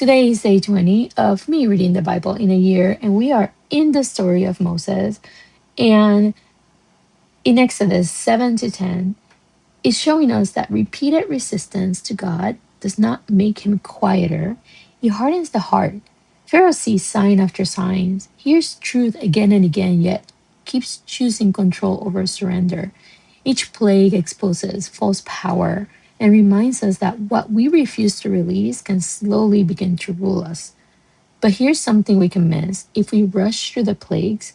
Today is day 20 of me reading the Bible in a year, and we are in the story of Moses. And in Exodus 7 to 10, it's showing us that repeated resistance to God does not make him quieter, it hardens the heart. Pharaoh sees sign after sign, hears truth again and again, yet keeps choosing control over surrender. Each plague exposes false power and reminds us that what we refuse to release can slowly begin to rule us. But here's something we can miss if we rush through the plagues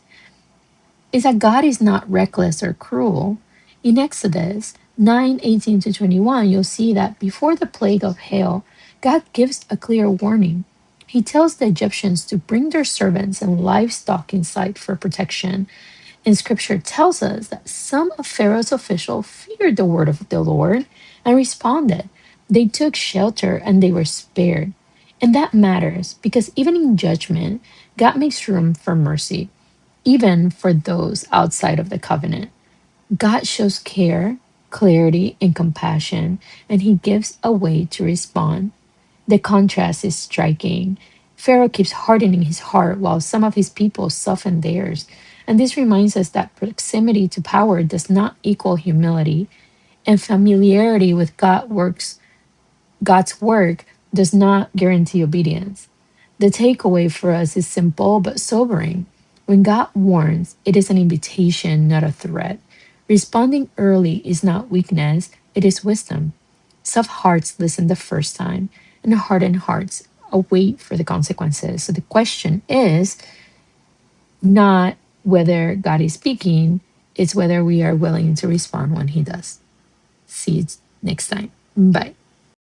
is that God is not reckless or cruel. In Exodus 9:18 to 21, you'll see that before the plague of hail, God gives a clear warning. He tells the Egyptians to bring their servants and livestock inside for protection. And scripture tells us that some of Pharaoh's officials feared the word of the Lord and responded. They took shelter and they were spared. And that matters because even in judgment, God makes room for mercy, even for those outside of the covenant. God shows care, clarity, and compassion, and he gives a way to respond. The contrast is striking. Pharaoh keeps hardening his heart while some of his people soften theirs. And this reminds us that proximity to power does not equal humility, and familiarity with God's work does not guarantee obedience. The takeaway for us is simple but sobering. When God warns, it is an invitation, not a threat. Responding early is not weakness, it is wisdom. Soft hearts listen the first time, and hardened hearts await for the consequences. So the question is not whether God is speaking, it's whether we are willing to respond when he does. See you next time. Bye.